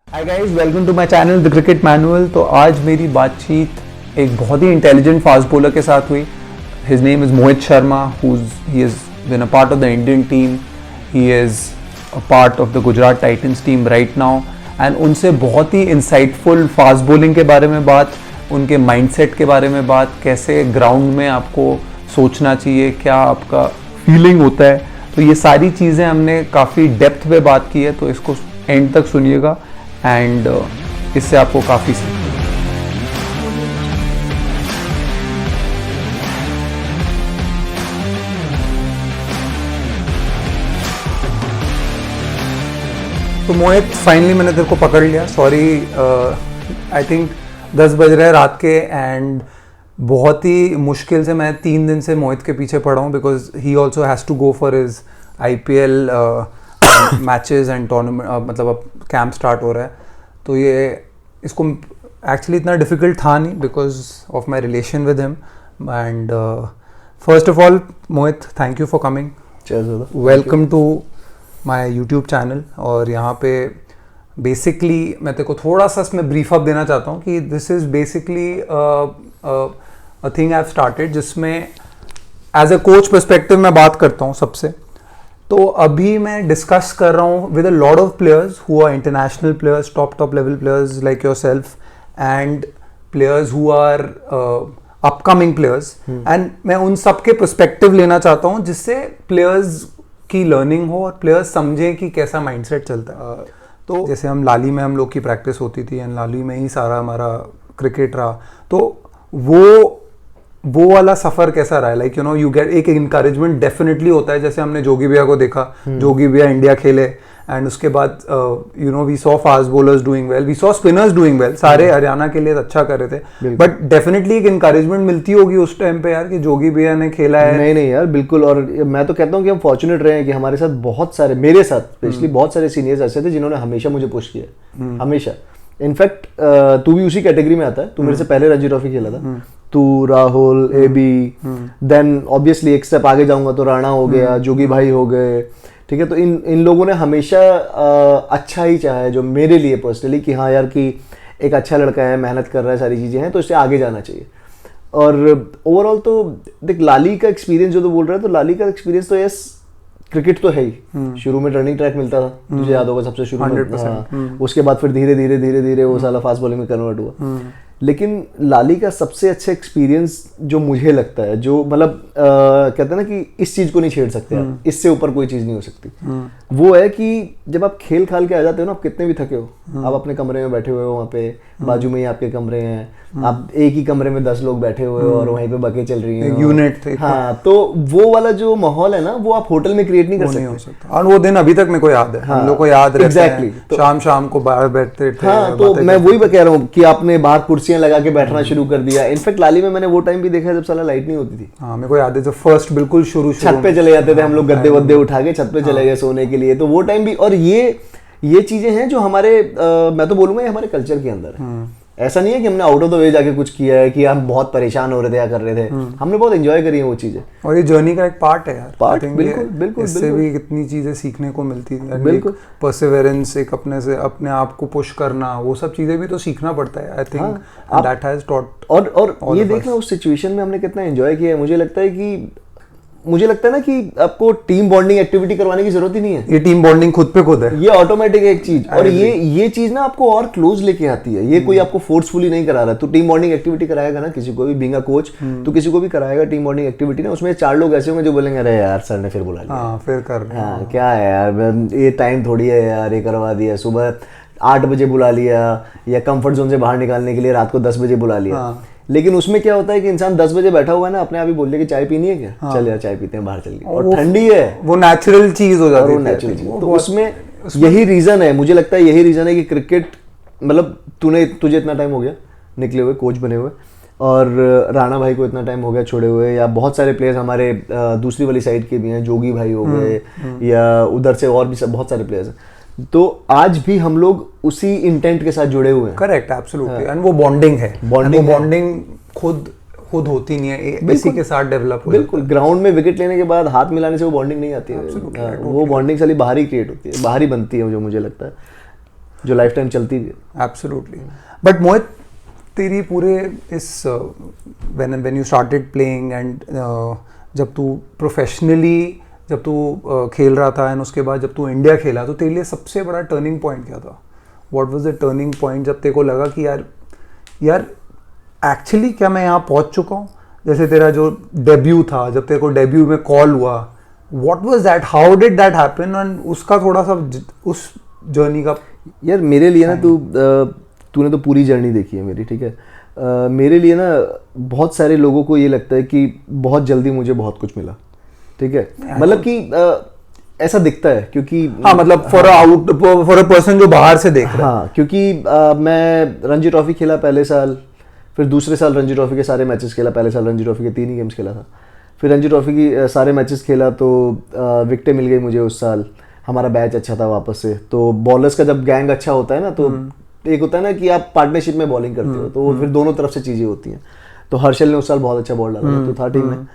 Hi guys, welcome to my channel the cricket manual. तो आज मेरी बातचीत एक बहुत ही इंटेलिजेंट फास्ट बॉलर के साथ हुई। His name is Mohit Sharma, he is been a part of the Indian team, he is a part of the Gujarat Titans team right now. And उनसे बहुत ही इंसाइटफुल फास्ट बॉलिंग के बारे में बात, उनके माइंडसेट के बारे में बात, कैसे ग्राउंड में आपको सोचना चाहिए, क्या आपका फीलिंग होता है। तो ये सारी चीज़ें हमने काफ़ी डेप्थ में बात की है, तो इसको एंड तक सुनिएगा एंड इससे आपको काफ़ी तो मोहित, फाइनली मैंने तेरे को पकड़ लिया। सॉरी, आई थिंक 10 बज रहे हैं रात के एंड बहुत ही मुश्किल से मैं 3 दिन से मोहित के पीछे पड़ा हूँ, because he also has to go for his IPL matches and tournament. मतलब अब कैंप स्टार्ट हो रहा है, तो ये इसको एक्चुअली इतना डिफिकल्ट था नहीं because of my relation with him. And first of all Mohit, thank you for coming. Welcome to my YouTube channel. और यहाँ पे बेसिकली मैं तेरे को थोड़ा सा इसमें ब्रीफ अप देना चाहता हूँ कि this is basically a thing I have started, जिसमें एज अ कोच पर्सपेक्टिव मैं बात करता हूँ सबसे। तो अभी मैं डिस्कस कर रहा हूँ with a lot of players who are international players, top level players like yourself, and players who are upcoming players. And मैं उन सब के पर्सपेक्टिव लेना चाहता हूँ, जिससे प्लेयर्स की लर्निंग हो और प्लेयर्स समझें कि कैसा माइंडसेट चलता है। तो जैसे लाली में हम लोग की प्रैक्टिस होती थी एंड लाली में ही सारा हमारा क्रिकेट रहा, तो वो वाला सफ़र कैसा रहा है? लाइक यू गेट एक इनकरेजमेंट डेफिनेटली होता है। जैसे हमने जोगी भैया को देखा, जोगी भैया इंडिया खेले एंड उसके बाद we saw fast bowlers doing well, we saw spinners doing well, सारे हरियाणा के लिए अच्छा कर रहे थे। बट डेफिनेटली एक इनकरेजमेंट मिलती होगी उस टाइम पे यार, कि जोगी भैया ने खेला है। नहीं यार, बिल्कुल। और मैं तो कहता हूँ कि हम फॉर्चुनेट रहे हैं कि हमारे साथ बहुत सारे, मेरे साथ स्पेशली बहुत सारे सीनियर्स ऐसे थे जिन्होंने हमेशा मुझे पुश किया, हमेशा। इनफैक्ट तू भी उसी कैटेगरी में आता है, तू मेरे से पहले रणजी ट्रॉफी खेला था, तू, राहुल, AB, देन ऑब्वियसली एक स्टेप आगे जाऊंगा तो राणा हो गया, जोगी भाई हो गए, ठीक है। तो इन लोगों ने हमेशा अच्छा ही चाहा है जो मेरे लिए पर्सनली, कि हाँ यार कि एक अच्छा लड़का है, मेहनत कर रहा है, सारी चीज़ें हैं, तो इससे आगे जाना चाहिए। और ओवरऑल तो देख, लाली का एक्सपीरियंस जो तो बोल रहा है, तो लाली का एक्सपीरियंस तो यस, क्रिकेट तो है ही। शुरू में रनिंग ट्रैक मिलता था, तुझे याद होगा सबसे शुरू में। उसके बाद फिर धीरे धीरे वो साला फास्ट बॉलिंग में कन्वर्ट हुआ। लेकिन लाली का सबसे अच्छा एक्सपीरियंस जो मुझे लगता है, जो मतलब कहते हैं ना कि इस चीज को नहीं छेड़ सकते आप, इससे ऊपर कोई चीज नहीं हो सकती, वो है कि जब आप खेल खाल के आ जाते हो ना, आप कितने भी थके हो, आप अपने कमरे में बैठे हुए हो, वहाँ पे बाजू में ही आपके कमरे हैं, आप एक ही कमरे में 10 लोग बैठे हुए हो और वहीं पे बकें चल रही हैं, यूनिट थे। हाँ, तो वो वाला जो माहौल है ना, वो आप होटल में क्रिएट नहीं कर सकते। और वो दिन अभी तक मेरे को याद है, हम लोग को याद रहता है। शाम को बाहर बैठते थे। हाँ, तो मैं वही कह रहा हूँ कि आपने बाहर कुर्सियां लगा के बैठना शुरू कर दिया। इनफैक्ट लाली में मैंने वो टाइम भी देखा जब साला लाइट नहीं होती थी। हाँ, मेरे को याद है जब फर्स्ट बिल्कुल शुरू छत पे चले जाते थे हम लोग, गद्दे वद्दे उठा के छत पे चले गए सोने के लिए, तो वो टाइम भी। और ये चीजें हैं जो हमारे मैं तो बोलूंगा ये हमारे कल्चर के अंदर है। ऐसा नहीं है कि हमने आउट ऑफ द वे जाके कुछ किया है, कि हम बहुत परेशान हो रहे थे या कर रहे थे, हमने बहुत एंजॉय करी है वो चीजें। और ये जर्नी का एक पार्ट है यार, पार्ट, बिल्कुल। इससे भी कितनी चीजें सीखने को मिलती है। बिल्कुल, परसिवरेंस, एक अपने आप को पुश करना, वो सब चीजें भी तो सीखना पड़ता है। I think that has taught. और ये देखना उस सिचुएशन में हमने कितना एंजॉय किया है। मुझे लगता है ना कि आपको टीम बॉन्डिंग एक्टिविटी करवाने की जरूरत ही नहीं है। ये टीम बॉन्डिंग खुद पे खुद है, ये ऑटोमेटिक एक चीज। और ये चीज ना आपको और क्लोज लेके आती है। ये कोई आपको फोर्सफुली नहीं करा रहा है। तो टीम बॉन्डिंग एक्टिविटी कराएगा ना किसी को भी, बीइंग अ कोच, तो किसी को भी कराएगा टीम बॉन्डिंग एक्टिविटी ना, उसमें 4 लोग ऐसे होंगे जो बोलेंगे अरे यार सर ने फिर बुला लिया, हाँ फिर कर, हाँ क्या है यार, ये टाइम थोड़ी है यार, ये करवा दिया, सुबह 8 बजे बुला लिया, या कंफर्ट जोन से बाहर निकालने के लिए रात को 10 बजे बुला लिया। लेकिन उसमें क्या होता है कि इंसान 10 बजे बैठा हुआ है ना, अपने आप ही बोल दे कि चाय पीनी है क्या, चल यार चाय पीते हैं बाहर चल के, और ठंडी है, वो नेचुरल चीज हो जाती है, नेचुरल चीज। तो उसमें यही रीजन है, मुझे लगता है यही रीजन है कि क्रिकेट, मतलब तुझे इतना टाइम हो गया निकले हुए, कोच बने हुए, और राणा भाई को इतना टाइम हो गया छोड़े हुए, या बहुत सारे प्लेयर्स हमारे दूसरी वाली साइड के भी हैं, जोगी भाई हो गए, या उधर से और भी बहुत सारे प्लेयर्स हैं। तो आज भी हम लोग उसी इंटेंट के साथ जुड़े हुए हैं। Correct, absolutely. एंड वो बॉन्डिंग है, बॉन्डिंग खुद खुद होती नहीं है, इसी के साथ डेवलप हो। बिल्कुल, ग्राउंड में विकेट लेने के बाद हाथ मिलाने से वो बॉन्डिंग नहीं आती है, वो बॉन्डिंग साली बाहर ही क्रिएट होती है, बाहर ही बनती है, जो मुझे लगता है। जो लाइफ टाइम चलती भी है। एब्सोल्युटली। बट मोहित, तेरी पूरे इस when you started playing and जब तू प्रोफेशनली जब तू खेल रहा था एंड उसके बाद जब तू इंडिया खेला, तो तेरे लिए सबसे बड़ा टर्निंग पॉइंट क्या था? What was the turning point जब तेरे को लगा कि यार एक्चुअली क्या मैं यहाँ पहुँच चुका हूँ? जैसे तेरा जो डेब्यू था, जब तेरे को डेब्यू में कॉल हुआ, what was that, how did that happen, and उसका थोड़ा सा उस जर्नी का। यार मेरे लिए ना तूने तो पूरी जर्नी देखी है मेरी, ठीक है। मेरे लिए ना बहुत सारे लोगों को ये लगता है कि बहुत जल्दी मुझे बहुत कुछ मिला, ठीक है। मतलब कि ऐसा दिखता है क्योंकि हाँ, मतलब फॉर अ पर्सन जो बाहर से देख रहा है। हाँ, क्योंकि मैं रणजी ट्रॉफी खेला पहले साल, फिर दूसरे साल रणजी ट्रॉफी के सारे मैचेस खेला, पहले साल रणजी ट्रॉफी के 3 ही गेम्स खेला था, फिर रणजी ट्रॉफी की सारे मैचेस खेला, तो विकेटें मिल गई मुझे उस साल, हमारा बैच अच्छा था वापस से। तो बॉलर्स का जब गैंग अच्छा होता है ना, तो एक होता है ना कि आप पार्टनरशिप में बॉलिंग करते हो, तो फिर दोनों तरफ से चीज़ें होती हैं। तो हर्षल ने उस साल बहुत अच्छा बॉल डाला, तो था टीम में,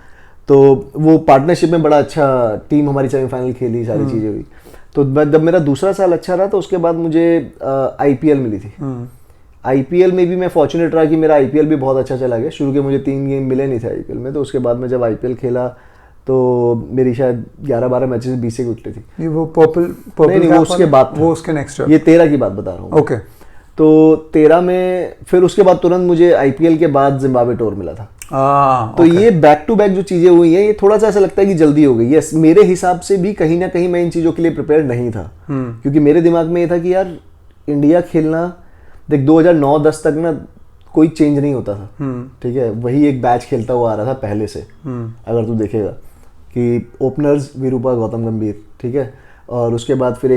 तो वो पार्टनरशिप में बड़ा अच्छा टीम हमारी सेमीफाइनल खेली, सारी चीज़ें हुई। तो जब मेरा दूसरा साल अच्छा रहा, तो उसके बाद मुझे IPL मिली थी। IPL में भी मैं फॉर्चुनेट रहा कि मेरा IPL भी बहुत अच्छा चला गया। शुरू के मुझे 3 गेम मिले नहीं थे IPL में, तो उसके बाद में जब IPL खेला तो मेरी शायद 11-12 मैचेस 20 से विकेटें थी। ये वो पर्पल नहीं, वो उसके बाद, वो उसके नेक्स्ट, ये 13 की बात बता रहा हूँ। ओके। तो 13 में फिर उसके बाद तुरंत मुझे IPL के बाद जिम्बाब्वे टूर मिला था। तो ये बैक टू बैक जो चीज़ें हुई हैं, ये थोड़ा सा ऐसा लगता है कि जल्दी हो गई। यस, मेरे हिसाब से भी कहीं ना कहीं मैं इन चीज़ों के लिए प्रिपेयर नहीं था, क्योंकि मेरे दिमाग में ये था कि यार इंडिया खेलना, देख 2009-10 तक ना कोई चेंज नहीं होता था, ठीक है। वही एक बैच खेलता हुआ आ रहा था पहले से। अगर तू देखेगा कि ओपनर्स वीरूपा, गौतम गंभीर, ठीक है, और उसके बाद फिर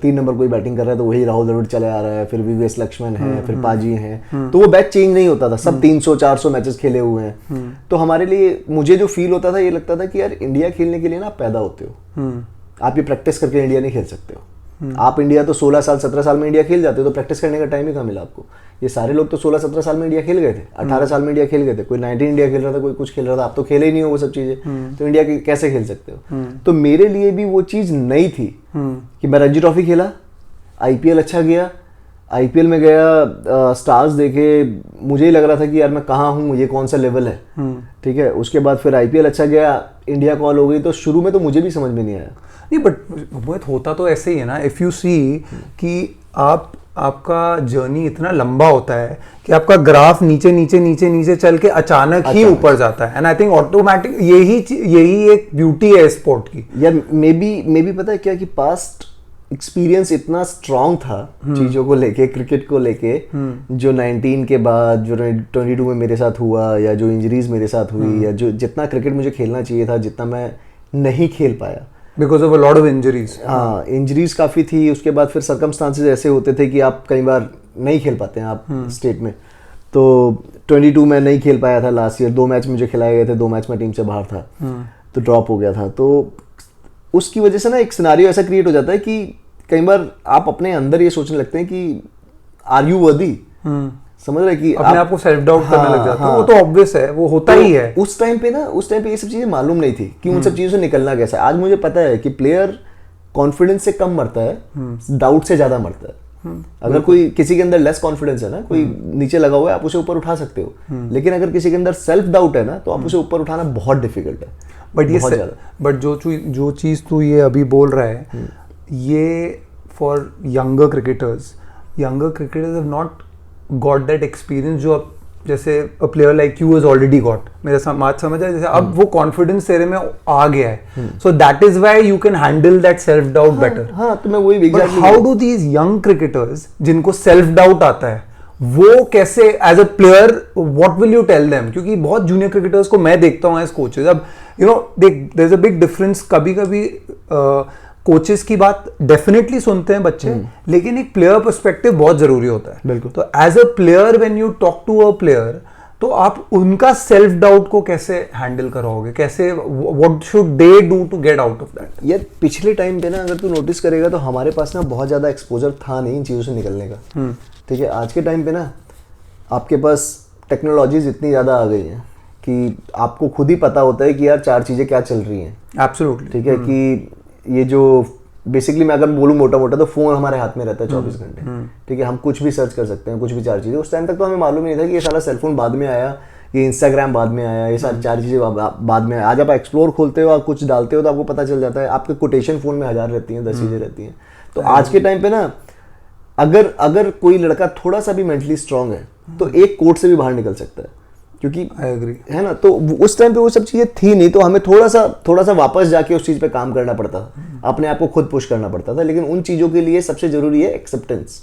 3 नंबर कोई बैटिंग कर रहा है तो वही राहुल द्रविड़ चले आ रहा है, फिर VVS लक्ष्मण है, फिर पाजी हैं, तो वो बैच चेंज नहीं होता था। सब 300-400 मैचेस खेले हुए हैं। तो हमारे लिए, मुझे जो फील होता था, ये लगता था कि यार इंडिया खेलने के लिए ना आप पैदा होते हो, आप ये प्रैक्टिस करके इंडिया नहीं खेल सकते हो। आप इंडिया तो 16 साल 17 साल में इंडिया खेल जाते हो, तो प्रैक्टिस करने का टाइम ही कहाँ मिला आपको। ये सारे लोग तो 16-17 साल में इंडिया खेल गए थे, 18 साल में इंडिया खेल गए थे, कोई 19 इंडिया खेल रहा था, कोई कुछ खेल रहा था। आप तो खेले ही नहीं हो वो सब चीज़ें, तो इंडिया कैसे खेल सकते हो। तो मेरे लिए भी वो चीज़ नई थी कि मैं रणजी ट्रॉफी खेला, IPL अच्छा गया, IPL में गया, स्टार्स देखे, मुझे ही लग रहा था कि यार मैं कहाँ हूँ, ये कौन सा लेवल है, ठीक है। उसके बाद फिर IPL अच्छा गया, इंडिया कॉल हो गई, तो शुरू में तो मुझे भी समझ में नहीं आया। नहीं, बट होता तो ऐसे ही है ना। इफ़ यू सी कि आपका जर्नी इतना लंबा होता है कि आपका ग्राफ नीचे नीचे नीचे नीचे चल के अचानक ही ऊपर जाता है, एंड आई थिंक ऑटोमेटिक यही एक ब्यूटी है स्पोर्ट की। यार मे बी पता है क्या, कि पास्ट एक्सपीरियंस इतना स्ट्रांग था चीज़ों को लेके, क्रिकेट को लेके, जो 19 के बाद, जो 22 में मेरे साथ हुआ, या जो इंजरीज मेरे साथ हुई, या जो जितना क्रिकेट मुझे खेलना चाहिए था, जितना मैं नहीं खेल पाया because of a lot of injuries. हाँ, इंजरीज काफ़ी थी। उसके बाद फिर सर्कमस्टांसेस ऐसे होते थे कि आप कई बार नहीं खेल पाते हैं आप स्टेट में। तो 22 में नहीं खेल पाया था लास्ट ईयर, 2 मैच मुझे खिलाए गए थे, 2 मैच में टीम से बाहर था, तो ड्रॉप हो गया था। तो उसकी वजह से ना एक सिनारियो ऐसा क्रिएट हो जाता है कि कई बार आप अपने अंदर ये सोचने लगते हैं कि आर यू वर्दी, समझ रहे कि अपने आप को सेल्फ डाउट करने लग जाते हैं। वो तो ऑब्वियस है, वो होता ही है। उस टाइम पे ये सब चीजें मालूम नहीं थी कि उन सब चीजों से निकलना कैसा है। आज मुझे पता है कि प्लेयर कॉन्फिडेंस से कम मरता है, डाउट से ज्यादा मरता है। अगर कोई किसी के अंदर लेस कॉन्फिडेंस है ना, कोई नीचे लगा हुआ है, आप उसे ऊपर उठा सकते हो, लेकिन अगर किसी के अंदर सेल्फ डाउट है ना, तो आप उसे ऊपर उठाना बहुत डिफिकल्ट है। बट जो चीज तू ये अभी बोल रहा है, ये for younger cricketers have not got that experience जो अब जैसे a player like you has already got. मेरा बात समझ है, जैसे अब वो कॉन्फिडेंस तेरे में आ गया है, so that is why you can handle that self doubt better. हाँ, तो मैं वही exactly, how do these young cricketers जिनको सेल्फ डाउट आता है, वो कैसे as a player, what will you tell them? क्योंकि बहुत जूनियर क्रिकेटर्स को मैं देखता हूँ एज कोचेस, अब you know there is a big difference. कभी कभी कोचेस की बात डेफिनेटली सुनते हैं बच्चे, लेकिन एक प्लेयर पर्सपेक्टिव बहुत जरूरी होता है। बिल्कुल। तो as a player when you talk to a player, तो आप उनका सेल्फ डाउट को कैसे हैंडल करोगे, कैसे, what should they do to get out of that? यार पिछले टाइम पे ना, अगर तू नोटिस करेगा तो हमारे पास ना बहुत ज्यादा एक्सपोजर था नहीं इन चीजों से निकलने का, ठीक है। आज के टाइम पे ना आपके पास टेक्नोलॉजीज इतनी ज्यादा आ गई हैं कि आपको खुद ही पता होता है कि यार 4 चीजें क्या चल रही हैं। एब्सोल्युटली, ठीक है, कि ये जो बेसिकली मैं अगर बोलूँ मोटा मोटा तो फोन हमारे हाथ में रहता है 24 घंटे, ठीक है, हम कुछ भी सर्च कर सकते हैं, कुछ भी 4 चीजें। उस टाइम तक तो हमें मालूम ही नहीं था कि ये सारा सेलफोन बाद में आया, ये इंस्टाग्राम बाद में आया, ये सारी 4 चीजें बाद में आया। आज आप एक्सप्लोर खोलते हो और कुछ डालते हो तो आपको पता चल जाता है, आपके कोटेशन फोन में 1000 रहती हैं, 10 चीजें रहती हैं। तो आज के टाइम पे ना अगर कोई लड़का थोड़ा सा भी मेंटली स्ट्रांग है तो एक कोर्ट से भी बाहर निकल सकता है, क्योंकि आई एग्री, है ना। तो उस टाइम पे वो सब चीजें थी नहीं, तो हमें थोड़ा सा वापस जाके उस चीज पे काम करना पड़ता था, अपने आप को खुद पुश करना पड़ता था। लेकिन उन चीजों के लिए सबसे जरूरी है एक्सेप्टेंस,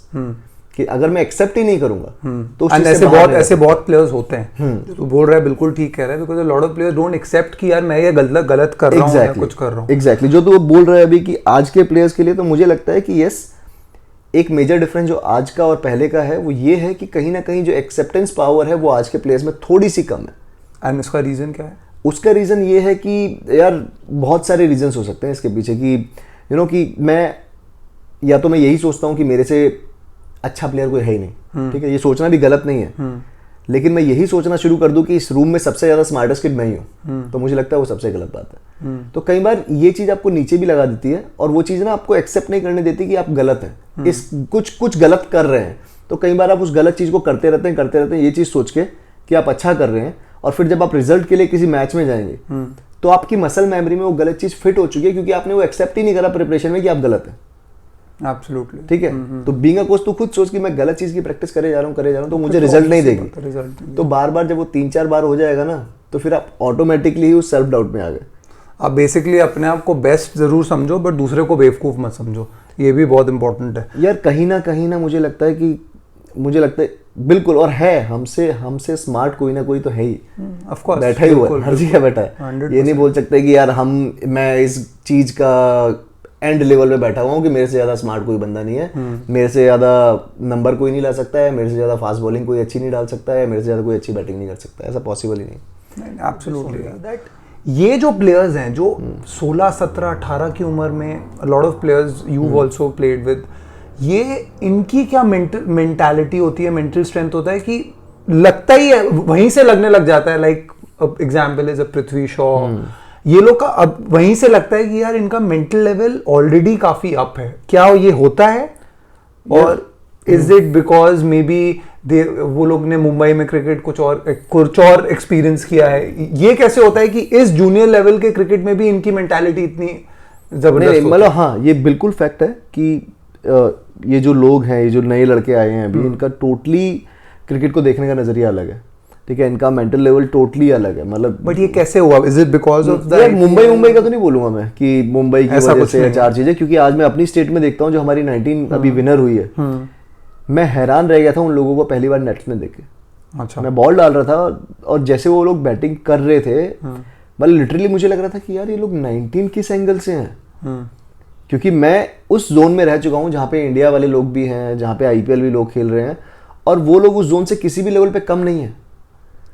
कि अगर मैं एक्सेप्ट ही नहीं करूंगा तो उस चीज से बाहर ऐसे बहुत प्लेयर्स होते हैं। तो बोल रहा है बिल्कुल ठीक कह रहा है, because a lot of players don't accept कि यार मैं ये गलत कर रहा हूं या कुछ कर रहा हूं। एग्जैक्टली जो तू बोल रहा है अभी कि आज के प्लेयर्स के लिए, तो मुझे लगता है कि यस, एक मेजर डिफरेंस जो आज का और पहले का है वो ये है कि कहीं ना कहीं जो एक्सेप्टेंस पावर है वो आज के प्लेयर्स में थोड़ी सी कम है। एंड इसका रीजन क्या है? उसका रीजन ये है कि यार बहुत सारे रीजंस हो सकते हैं इसके पीछे, कि कि मैं या तो मैं यही सोचता हूँ कि मेरे से अच्छा प्लेयर कोई है ही नहीं, ठीक है, ये सोचना भी गलत नहीं है, लेकिन मैं यही सोचना शुरू कर दूं कि इस रूम में सबसे ज्यादा स्मार्टेस्ट किड मैं ही हूँ, तो मुझे लगता है वो सबसे गलत बात है। तो कई बार ये चीज आपको नीचे भी लगा देती है, और वो चीज ना आपको एक्सेप्ट नहीं करने देती कि आप गलत हैं, इस कुछ गलत कर रहे हैं। तो कई बार आप उस गलत चीज को करते रहते हैं ये चीज सोच के कि आप अच्छा कर रहे हैं, और फिर जब आप रिजल्ट के लिए किसी मैच में जाएंगे तो आपकी मसल मेमोरी में वो गलत चीज फिट हो चुकी है, क्योंकि आपने वो एक्सेप्ट ही नहीं करा प्रिपरेशन में कि आप गलत हैं। एब्सोल्युटली, ठीक है। तो बीइंग अ कोच तू खुद सोच कि मैं गलत चीज की प्रैक्टिस करे जा रहा हूं तो मुझे रिजल्ट नहीं देगी। तो बार बार जब वो 3-4 बार हो जाएगा ना, तो फिर आप ऑटोमेटिकली ही उस सेल्फ डाउट में आ गए। आप बेसिकली अपने आप को बेस्ट जरूर समझो, बट दूसरे को बेवकूफ मत समझो, ये भी बहुत इंपॉर्टेंट है यार। कहीं ना मुझे लगता है बिल्कुल, और है हमसे स्मार्ट कोई ना कोई तो है ही, ऑफ कोर्स, बैठा ही हुआ है, हर जगह बैठा है। ये नहीं बोल सकते कि यार मैं इस चीज का एंड लेवल पे बैठा हुआ हूँ कि मेरे से ज्यादा स्मार्ट कोई बंदा नहीं है, मेरे से ज्यादा नंबर कोई नहीं ला सकता है, मेरे से ज्यादा फास्ट बॉलिंग कोई अच्छी नहीं डाल सकता है, मेरे से ज्यादा कोई अच्छी बैटिंग नहीं कर सकता है, ऐसा पॉसिबल ही नहीं। एब्सोल्युटली दैट ये जो प्लेयर्स हैं जो 16, 17, 18 की उम्र में, lot of players you also played with, ये इनकी क्या मेंटालिटी होती है, मेंटल स्ट्रेंथ होता है कि लगता ही है, वहीं से लगने लग जाता है। Like example is a Prithvi Shaw, ये लोग का अब वहीं से लगता है कि यार इनका मेंटल लेवल ऑलरेडी काफी अप है। क्या ये होता है, और is it because may be वो लोग ने मुंबई में क्रिकेट कुछ और एक्सपीरियंस किया है? ये कैसे होता है कि इस जूनियर लेवल के क्रिकेट में भी इनकी मेंटालिटी इतनी जबरदस्त? मतलब हाँ, ये बिल्कुल फैक्ट है कि ये जो लोग हैं, ये जो नए लड़के आए हैं अभी, इनका टोटली क्रिकेट को देखने का नजरिया अलग है, ठीक है, इनका मेंटल लेवल टोटली अलग है। मतलब बट ये कैसे हुआ? Is it because of the Mumbai का तो नहीं बोलूंगा मैं कि मुंबई की वजह से 4 चीजें, क्योंकि आज मैं अपनी स्टेट में देखता हूँ जो हमारी 19 अभी विनर हुई है, मैं हैरान रह गया था उन लोगों को पहली बार नेट्स में देखे। अच्छा, मैं बॉल डाल रहा था और जैसे वो लोग बैटिंग कर रहे थे, मतलब लिटरली मुझे लग रहा था कि यार ये लोग 19 किस एंगल से हैं, क्योंकि मैं उस जोन में रह चुका हूँ जहाँ पे इंडिया वाले लोग भी हैं, जहाँ पे आईपीएल भी लोग खेल रहे हैं, और वो लोग उस जोन से किसी भी लेवल पे कम नहीं है।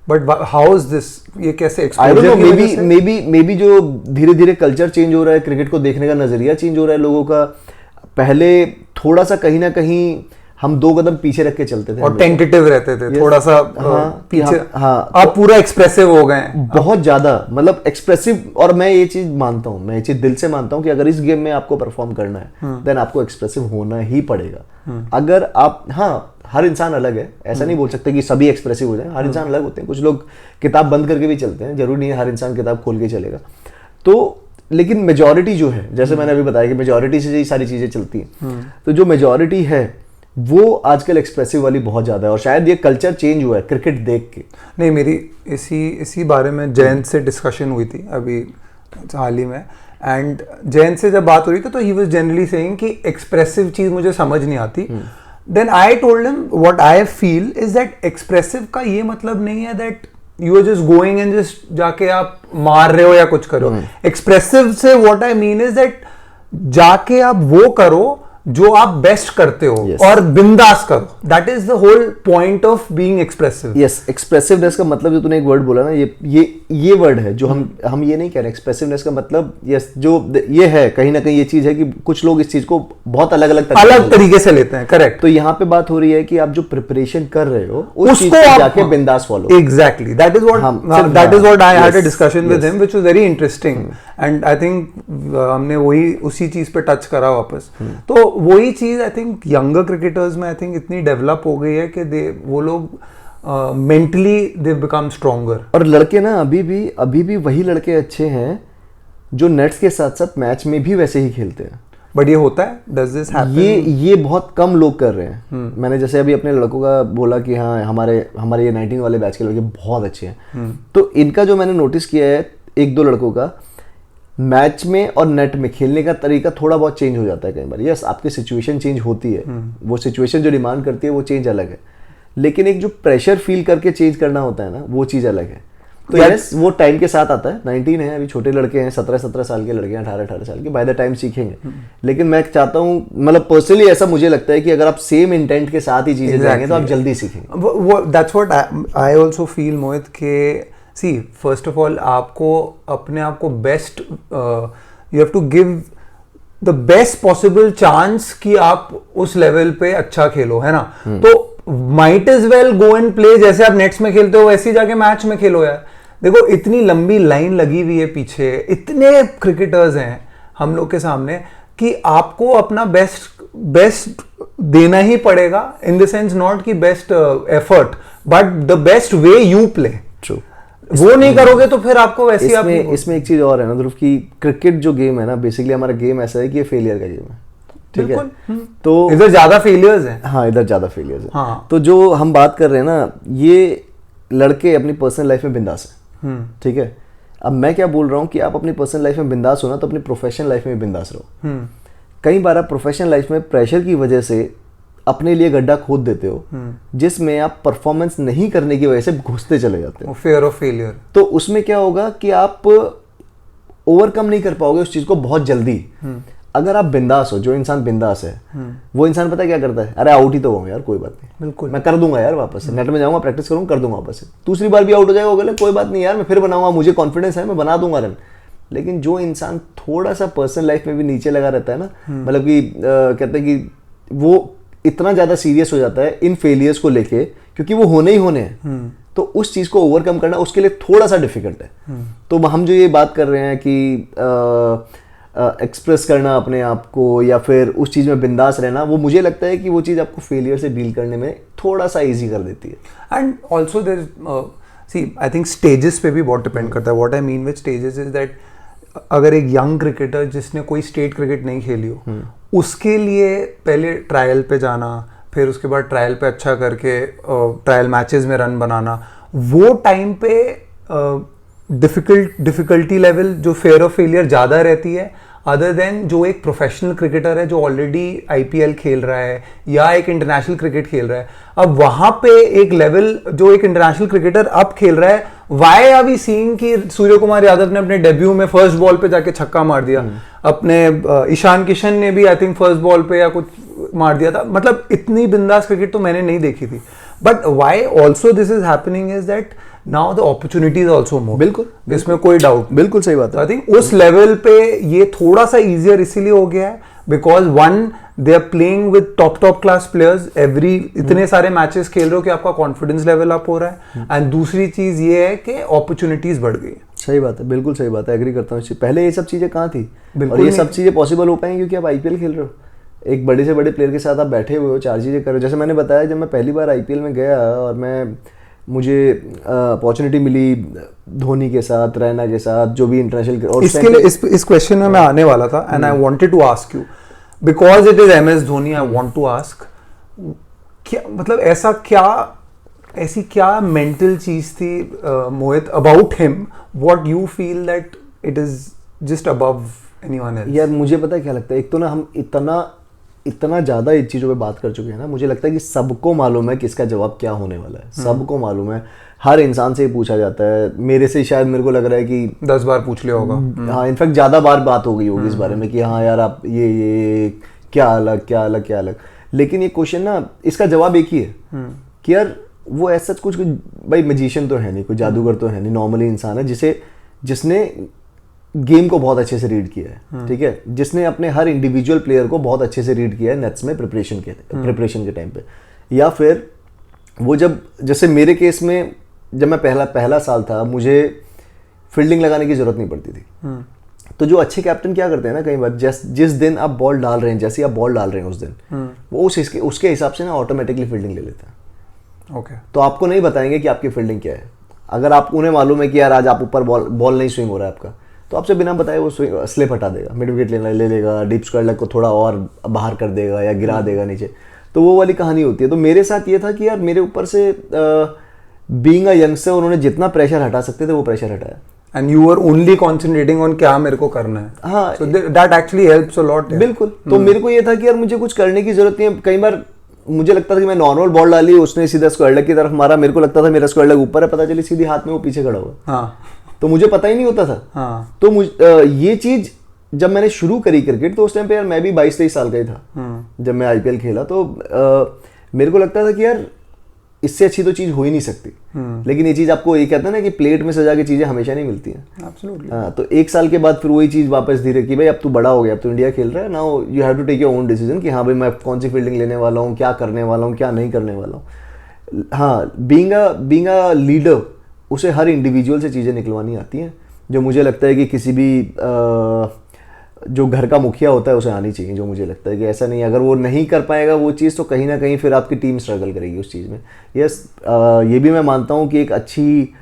But how is this? ये कैसे एक्सपोजर? मे बी जो धीरे धीरे कल्चर चेंज हो रहा है, क्रिकेट को देखने का नजरिया चेंज हो रहा है लोगों का। पहले थोड़ा सा कहीं ना कहीं हम 2 कदम पीछे रख के चलते थे और टेंटेटिव रहते थे, थोड़ा सा पीछे। आप पूरा एक्सप्रेसिव हो गए, बहुत ज्यादा, मतलब एक्सप्रेसिव। और मैं ये चीज मानता हूँ, मैं ये चीज दिल से मानता हूँ कि अगर इस गेम में आपको परफॉर्म करना है देन आपको एक्सप्रेसिव होना ही पड़ेगा। अगर आप, हाँ, हर इंसान अलग है, ऐसा नहीं बोल सकते कि सभी एक्सप्रेसिव हो जाए, हर इंसान अलग होते हैं। कुछ लोग किताब बंद करके भी चलते हैं, जरूरी नहीं है हर इंसान किताब खोल के चलेगा। तो लेकिन मेजॉरिटी जो है, जैसे मैंने अभी बताया कि मेजॉरिटी से ये सारी चीजें चलती हैं, तो जो मेजॉरिटी है वो आजकल एक्सप्रेसिव वाली बहुत ज्यादा है, और शायद ये कल्चर चेंज हुआ है क्रिकेट देख के। नहीं, मेरी इसी बारे में जयंत से डिस्कशन हुई थी अभी हाल ही में, एंड जयंत से जब बात हो रही थी तो ही वाज जनरली सेइंग कि एक्सप्रेसिव चीज मुझे समझ नहीं आती। Then I told him what I feel is that expressive का ये मतलब नहीं है that you are just going and just जाके आप मार रहे हो या कुछ करो। एक्सप्रेसिव से what I mean is that जाके आप वो करो जो आप बेस्ट करते हो, yes. और बिंदास करो। That is the whole point of being expressive. Yes, expressiveness का मतलब जो तूने एक वर्ड बोला ना, ये वर्ड है जो हम ये नहीं कह रहे। एक्सप्रेसिवनेस का मतलब यस, जो ये है कहीं ना कहीं ये चीज है कि कुछ लोग इस चीज को बहुत अलग तरीके से लेते हैं। करेक्ट। तो यहाँ पे बात हो रही है कि आप जो प्रिपरेशन कर रहे हो उस चीज को जाके बिंदास follow. Exactly, that is what I had a discussion with him which was very interesting. And I think हमने वही उसी चीज़ पे टच करा वापस। तो वही चीज़ आई थिंक यंगर क्रिकेटर्स में आई थिंक इतनी डेवलप हो गई है कि वो लोग मेंटली दे बिकम स्ट्रोंगर। और लड़के ना अभी भी वही लड़के अच्छे हैं जो नेट्स के साथ साथ मैच में भी वैसे ही खेलते हैं। बट ये होता है, डज दिस हैपन? ये बहुत कम लोग कर रहे हैं। मैंने जैसे अभी अपने लड़कों का बोला कि हाँ हमारे ये 19 वाले बैच के लड़के बहुत अच्छे हैं, तो इनका जो मैंने नोटिस किया है एक दो लड़कों का, मैच में और नेट में खेलने का तरीका थोड़ा बहुत चेंज हो जाता है कई बार। यस, आपकी सिचुएशन चेंज होती है, वो सिचुएशन जो डिमांड करती है वो चेंज अलग है, लेकिन एक जो प्रेशर फील करके चेंज करना होता है ना, वो चीज़ अलग है। तो यस, वो टाइम के साथ आता है। 19 है, अभी छोटे लड़के हैं, 17 साल के लड़के हैं, 18 साल के, बाय द टाइम सीखेंगे। लेकिन मैं चाहता हूँ, मतलब पर्सनली ऐसा मुझे लगता है कि अगर आप सेम इंटेंट के साथ ही चीजें करेंगे तो आप जल्दी सीखेंगे। That's what I also feel Mohit के सी फर्स्ट ऑफ ऑल आपको अपने आप को best you have to give the best possible chance कि आप उस लेवल पे अच्छा खेलो, है ना? तो might as well go and play जैसे आप नेट्स में खेलते हो वैसे ही जाके मैच में खेलो यार। देखो इतनी लंबी लाइन लगी हुई है पीछे, इतने क्रिकेटर्स हैं हम लोग के सामने कि आपको अपना बेस्ट देना ही पड़ेगा, इन द सेंस नॉट कि best effort but the best way you play. True. वो नहीं करोगे तो फिर आपको वैसे इसमें एक चीज और है ना ध्रुव, कि क्रिकेट जो गेम है ना, बेसिकली हमारा गेम ऐसा है कि ये फेलियर का गेम है, ठीक है? तो इधर ज्यादा फेलियर्स हैं। हाँ, इधर ज्यादा फेलियर्स है। हाँ। तो जो हम बात कर रहे हैं ना, ये लड़के अपनी पर्सनल लाइफ में बिंदास है, ठीक है? अब मैं क्या बोल रहा हूँ कि आप अपनी पर्सनल लाइफ में बिंदास हो ना, तो अपनी प्रोफेशनल लाइफ में बिंदास रहो। कई बार आप प्रोफेशनल लाइफ में प्रेशर की वजह से अपने लिए गड्ढा खोद देते हो, जिसमें आप परफॉर्मेंस नहीं करने की वजह से घुसते चले जाते हो, फियर ऑफ फेलियर। तो उसमें क्या होगा कि आप ओवरकम नहीं कर पाओगे उस चीज को बहुत जल्दी। अगर आप बिंदास हो, जो इंसान बिंदास है, वो इंसान पता है क्या करता है? अरे आउट ही तो हुआ यार, कोई बात नहीं, बिल्कुल मैं कर दूंगा यार, वापस से नेट में जाऊंगा, प्रैक्टिस करूंगा, कर दूंगा वापस से। दूसरी बार भी आउट हो जाएगा, वो बोले कोई बात नहीं यार, मैं फिर बनाऊंगा, मुझे कॉन्फिडेंस है, मैं बना दूंगा रन। लेकिन जो इंसान थोड़ा सा पर्सनल लाइफ में भी नीचे लगा रहता है ना, मतलब कि कहते हैं कि वो इतना ज्यादा सीरियस हो जाता है इन फेलियर्स को लेके, क्योंकि वो होने ही होने हैं, तो उस चीज को ओवरकम करना उसके लिए थोड़ा सा डिफिकल्ट है। तो हम जो ये बात कर रहे हैं कि एक्सप्रेस करना अपने आप को या फिर उस चीज में बिंदास रहना, वो मुझे लगता है कि वो चीज आपको फेलियर से डील करने में थोड़ा सा इजी कर देती है। And also there see I think stages पे भी बहुत डिपेंड करता है। What I mean with stages is that अगर एक यंग क्रिकेटर जिसने कोई स्टेट क्रिकेट नहीं खेली हो, उसके लिए पहले ट्रायल पे जाना, फिर उसके बाद ट्रायल पे अच्छा करके ट्रायल मैचेस में रन बनाना, वो टाइम पे डिफिकल्टी लेवल जो फेयर ऑफ फेलियर ज़्यादा रहती है अदर देन जो एक प्रोफेशनल क्रिकेटर है जो ऑलरेडी आईपीएल खेल रहा है या एक इंटरनेशनल क्रिकेट खेल रहा है। अब वहां पे एक लेवल जो एक इंटरनेशनल क्रिकेटर अब खेल रहा है, वाई आर वी सीइंग कि सूर्य कुमार यादव ने अपने डेब्यू में फर्स्ट बॉल पे जाके छक्का मार दिया, अपने ईशान किशन ने भी आई थिंक फर्स्ट बॉल पे या कुछ मार दिया था। मतलब इतनी बिंदास क्रिकेट तो मैंने नहीं देखी थी। But why also this is happening is that now the opportunities also more. बिल्कुल, इसमें कोई डाउट, बिल्कुल सही बात है। आई थिंक उस लेवल पे ये थोड़ा सा इजियर इसीलिए हो गया है because when they are playing with top class players, every इतने सारे मैचेस खेल रहे हो कि आपका कॉन्फिडेंस लेवल अप हो रहा है। एंड दूसरी चीज ये है कि अपॉर्चुनिटीज बढ़ गई। सही बात है, बिल्कुल सही बात है, एग्री करता हूँ। पहले ये सब चीजें कहाँ थी, और ये सब चीजें पॉसिबल हो पाएंगी क्योंकि आप आईपीएल खेल रहे हो, एक बड़े से बड़े प्लेयर के साथ आप बैठे हुए हो, चार चीजें कर रहे हो। जैसे मैंने बताया, जब मैं पहली बार आईपीएल में गया और मुझे अपॉर्चुनिटी मिली धोनी के साथ, रैना के साथ, जो भी इंटरनेशनल, और इसके लिए इस क्वेश्चन में मैं आने वाला था and I wanted to ask you because it is MS Dhoni, I want to ask क्या मतलब ऐसी क्या मेंटल चीज थी Mohit about him, what you feel that it is just above anyone else? यार मुझे पता है क्या लगता है, एक तो ना हम इतना ज़्यादा इन चीज़ों पे बात कर चुके हैं ना, मुझे लगता है कि सबको मालूम है कि इसका जवाब क्या होने वाला है, सबको मालूम है, हर इंसान से पूछा जाता है। मेरे से शायद मेरे को लग रहा है कि 10 बार पूछ लिया होगा। हाँ, इनफैक्ट ज़्यादा बार बात हो गई होगी इस बारे में कि हाँ यार आप ये क्या अलग। लेकिन ये क्वेश्चन ना, इसका जवाब एक ही है कि यार वो ऐसा कुछ भाई मैजिशियन तो है नहीं, कोई जादूगर तो है नहीं, नॉर्मली इंसान है जिसने गेम को बहुत अच्छे से रीड किया है, ठीक है, जिसने अपने हर इंडिविजुअल प्लेयर को बहुत अच्छे से रीड किया है नेट्स में प्रिपरेशन के टाइम पे। या फिर वो जैसे मेरे केस में जब मैं पहला साल था, मुझे फील्डिंग लगाने की जरूरत नहीं पड़ती थी, तो जो अच्छे कैप्टन क्या करते हैं ना, कई बार जिस दिन आप बॉल डाल रहे हैं, जैसे आप बॉल डाल रहे हैं उस दिन वो उसके हिसाब से ना ऑटोमेटिकली फील्डिंग ले लेते हैं। ओके। तो आपको नहीं बताएंगे कि आपकी फील्डिंग क्या है। अगर आप उन्हें मालूम है कि यार आज आप ऊपर बॉल नहीं स्विंग हो रहा है आपका, तो आपसे बिना बताए वो स्लिप हटा देगा, मिड विकेट ले लेगा, डीप स्क्वायर लेग को थोड़ा और बाहर कर देगा या गिरा देगा नीचे। तो वो वाली कहानी होती है। तो मेरे साथ ये था कि यार मेरे ऊपर से बीइंग अ यंगस्टर उन्होंने जितना प्रेशर हटा सकते थे वो प्रेशर हटाया। And you are only concentrating on क्या मेरे को करना है। हाँ, so that actually helps a lot. बिल्कुल। तो मेरे को ये था कि यार मुझे कुछ करने की जरूरत नहीं है। कई बार मुझे लगता था कि मैं नॉर्मल बॉल डाली, उसने सीधा स्क्वायर लेग की तरफ मारा, मेरे को लगता था मेरा स्क्वायर लेग ऊपर है, पता चली सीधी हाथ में वो पीछे खड़ा हुआ। हाँ। तो मुझे पता ही नहीं होता था। हाँ। तो ये चीज जब मैंने शुरू करी क्रिकेट, तो उस टाइम पे यार मैं भी 22-23 साल का ही था जब मैं आईपीएल खेला। तो मेरे को लगता था कि यार इससे अच्छी तो चीज हो ही नहीं सकती। लेकिन ये चीज आपको ये कहते हैं ना कि प्लेट में सजा के चीजें हमेशा नहीं मिलती हैं। एब्सोल्युटली। हाँ, तो 1 साल के बाद फिर वही चीज वापस धीरे कि भाई अब तू बड़ा हो गया, अब तू इंडिया खेल रहा है, now you have to take your own decision कि हाँ भाई मैं कौन सी फील्डिंग लेने वाला हूँ, क्या करने वाला हूँ, क्या नहीं करने वाला हूँ। हाँ, बीइंग अ लीडर, उसे हर इंडिविजुअल से चीजें निकलवानी आती हैं, जो मुझे लगता है कि किसी भी जो घर का मुखिया होता है उसे आनी चाहिए। जो मुझे लगता है कि ऐसा नहीं, अगर वो नहीं कर पाएगा वो चीज़, तो कहीं ना कहीं फिर आपकी टीम स्ट्रगल करेगी उस चीज़ में। यस, ये भी मैं मानता हूँ कि एक अच्छे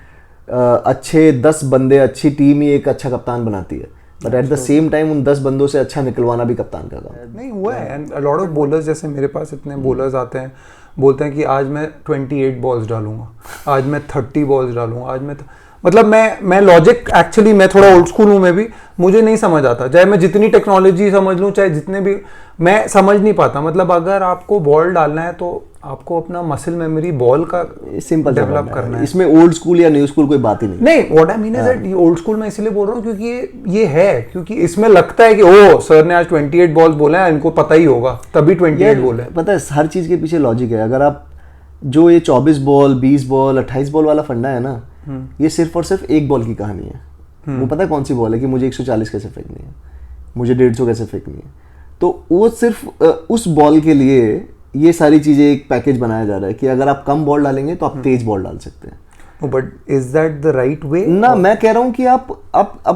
10 बंदे, अच्छी टीम ही एक अच्छा कप्तान बनाती है, but at the same time उन 10 बंदों से अच्छा निकलवाना भी कप्तान का काम है। नहीं हुआ है। And a lot of bowlers, जैसे मेरे पास इतने बॉलर्स आते हैं, बोलते हैं कि आज मैं 28 बॉल्स डालूंगा, आज मैं 30 बॉल्स डालूंगा, आज मैं मतलब मैं लॉजिक, एक्चुअली मैं थोड़ा ओल्ड स्कूल हूँ, मैं भी, मुझे नहीं समझ आता। चाहे मैं जितनी टेक्नोलॉजी समझ लूँ, चाहे जितने भी, मैं समझ नहीं पाता। मतलब अगर आपको बॉल डालना है तो आपको अपना मसल मेमोरी बॉल का सिंपल डेवलप करना है। इसमें ओल्ड स्कूल या न्यू स्कूल कोई बात ही नहीं। नहीं, what I mean is that old school में इसलिए बोल रहा हूँ क्योंकि ये है, क्योंकि इसमें लगता है कि ओ सर ने आज 28 बॉल्स बोले हैं, इनको पता ही होगा, तभी 28 बोले। पता है हर चीज के पीछे लॉजिक है। अगर आप जो ये 24 बॉल, 20 बॉल, 28 बॉल वाला फंडा है ना, ये सिर्फ और सिर्फ एक बॉल की कहानी है। वो पता है कौन सी बॉल है कि मुझे 140 कैसे फेंकनी है, मुझे 150 कैसे फेंकनी है। तो वो सिर्फ उस बॉल के लिए ये सारी चीजें एक पैकेज बनाया जा रहा है कि अगर आप कम बॉल डालेंगे तो आप तेज बॉल डाल सकते हैं। But is that the right way? ना, मैं कह रहा हूँ कि आप